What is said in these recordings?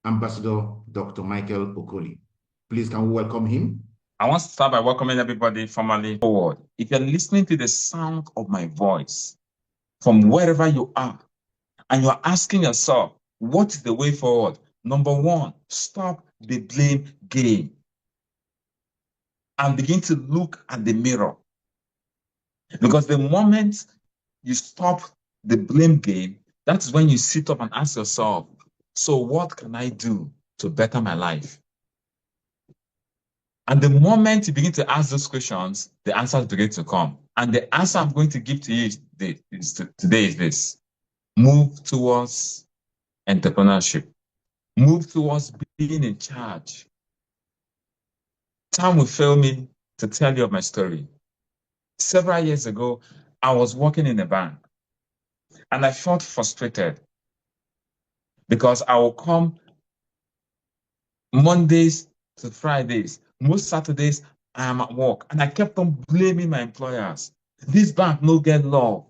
Ambassador Dr. Michael Okoli. Please, can we welcome him? I want to start by welcoming everybody formally forward. If you're listening to the sound of my voice from wherever you are, and you're asking yourself, what is the way forward? Number one, stop the blame game and begin to look at the mirror. Because the moment you stop the blame game, that's when you sit up and ask yourself, so what can I do to better my life? And the moment you begin to ask those questions, the answers begin to come. And the answer I'm going to give to you today is this: move towards entrepreneurship, move towards being in charge. Time will fail me to tell you of my story. Several years ago, I was working in a bank and I felt frustrated because I will come Mondays to Fridays. Most Saturdays, I am at work, and I kept on blaming my employers. This bank no get love.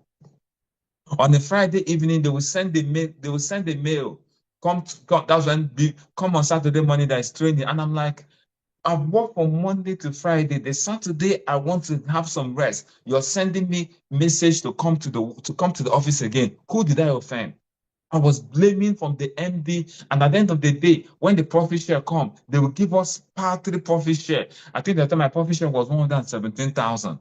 On a Friday evening, they will send a mail. They will send a mail. Come. That's when come on Saturday morning. There is training, and I'm like, I've worked from Monday to Friday. The Saturday I want to have some rest. You're sending me message to come to the office again. Who did I offend? I was blaming from the MD, and at the end of the day, when the profit share come, they will give us part 3 profit share. I think that time my profit share was 117,000.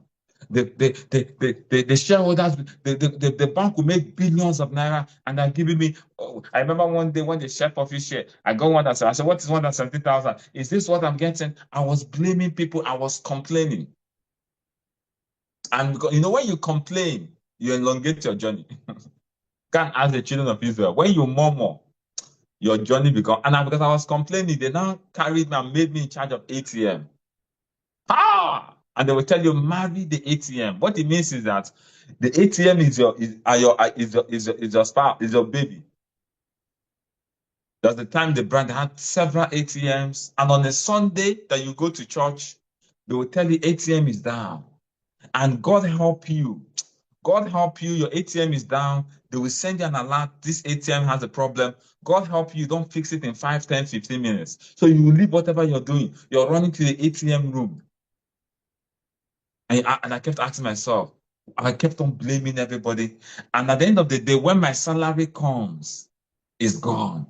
The shareholders, the bank will make billions of naira, and they're giving me. Oh, I remember one day when they share profit share, I got one that said, I said, "What is 117,000? Is this what I'm getting?" I was blaming people. I was complaining, and because, when you complain, you elongate your journey. Can't ask the children of Israel. When you murmur, your journey becomes. And because I was complaining, they now carried me and made me in charge of ATM. And they will tell you, marry the ATM. What it means is that the ATM is your spouse, is your baby. That's the time they had several ATMs, and on a Sunday that you go to church, they will tell you ATM is down. And God help you. God help you, your ATM is down. They will send you an alert. This ATM has a problem. God help you, don't fix it in 5, 10, 15 minutes. So you will leave whatever you're doing. You're running to the ATM room. And I kept asking myself, I kept on blaming everybody. And at the end of the day, when my salary comes, it's gone.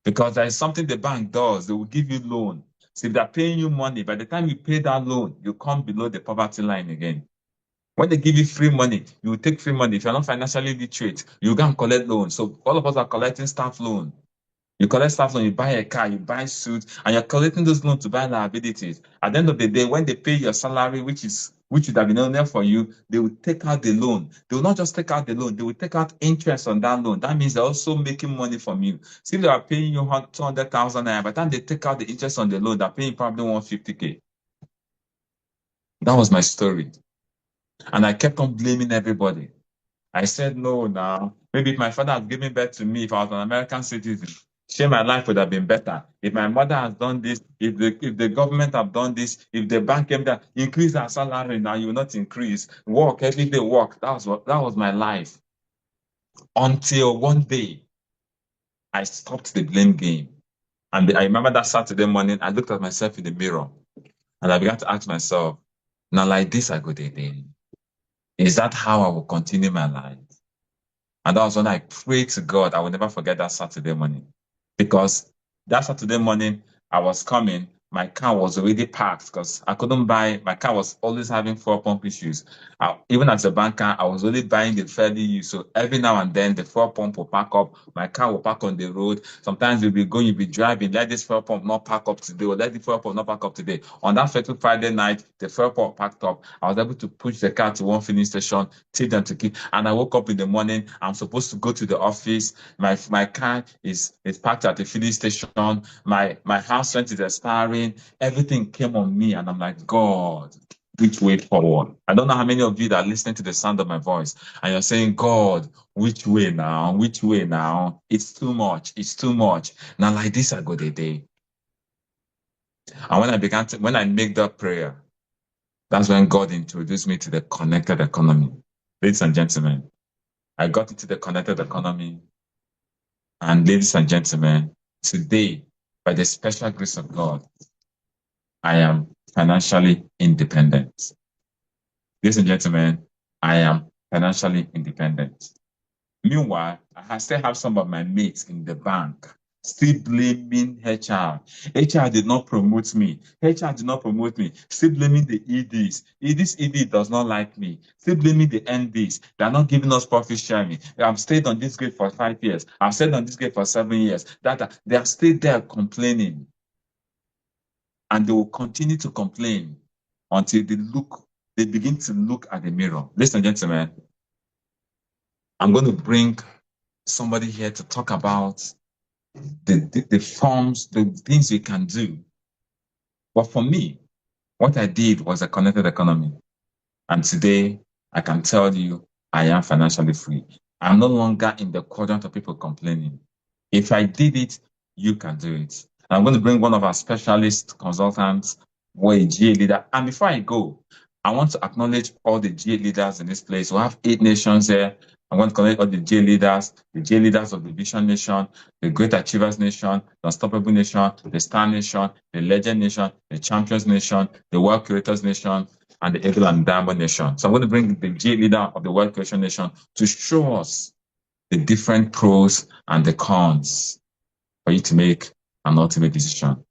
Because there is something the bank does. They will give you loan. So if they're paying you money, by the time you pay that loan, you come below the poverty line again. When they give you free money, you will take free money. If you're not financially literate, you go and collect loans. So all of us are collecting staff loan. You collect staff loan, you buy a car, you buy suits, and you're collecting those loans to buy liabilities. At the end of the day, when they pay your salary, which would have been on there for you, they will take out the loan. They will not just take out the loan, they will take out interest on that loan. That means they're also making money from you. See, if they are paying you 200,000 naira, by the time they take out the interest on the loan, they're paying probably 150K. That was my story. And I kept on blaming everybody. I said, no, now. Maybe if my father had given birth to me, if I was an American citizen, share my life would have been better. If my mother has done this, if the government have done this, if the bank came down, increase our salary now, you will not increase. Work, every day work. That was my life. Until one day, I stopped the blame game. And I remember that Saturday morning, I looked at myself in the mirror and I began to ask myself, now like this, I go day. Is that how I will continue my life? And that was when I prayed to God. I will never forget that Saturday morning. Because that Saturday morning, I was coming, my car was already parked because I couldn't buy, my car was always having fuel pump issues. Even as a banker, I was only buying the fairly used. So every now and then, the fuel pump will pack up, my car will park on the road. Sometimes you'll be going, you'll be driving, let this fuel pump not pack up today, or let the fuel pump not pack up today. On that fatal Friday night, the fuel pump packed up. I was able to push the car to one filling station, take them to keep, and I woke up in the morning. I'm supposed to go to the office. My car is parked at the filling station. My house rent is expiring. Everything came on me, and I'm like, God, which way forward? I don't know how many of you that are listening to the sound of my voice, and you're saying, God, which way now? Which way now? It's too much. It's too much. Now, like this, I go the day. And when I make that prayer, that's when God introduced me to the connected economy. Ladies and gentlemen, I got into the connected economy. And ladies and gentlemen, Today, by the special grace of God, I am financially independent. Ladies and gentlemen, I am financially independent. Meanwhile, I still have some of my mates in the bank still blaming HR. HR did not promote me. HR did not promote me. Still blaming the EDs. This ED does not like me. Still blaming the NDs. They are not giving us profit sharing. I've stayed on this grade for 5 years. I've stayed on this grade for 7 years. They are still there complaining. And they will continue to complain until they begin to look at the mirror. Ladies and gentlemen, I'm going to bring somebody here to talk about the forms, the things you can do. But for me, what I did was a connected economy. And today, I can tell you, I am financially free. I'm no longer in the quadrant of people complaining. If I did it, you can do it. And I'm going to bring one of our specialist consultants, who is a GA leader. And before I go, I want to acknowledge all the GA leaders in this place. We have 8 nations here. I want to connect all the GA leaders of the Vision Nation, the Great Achievers Nation, the Unstoppable Nation, the Star Nation, the Legend Nation, the Champions Nation, the World Creators Nation, and the Eagle and Diamond Nation. So I'm going to bring the GA leader of the World Creation Nation to show us the different pros and the cons for you to make an ultimate decision.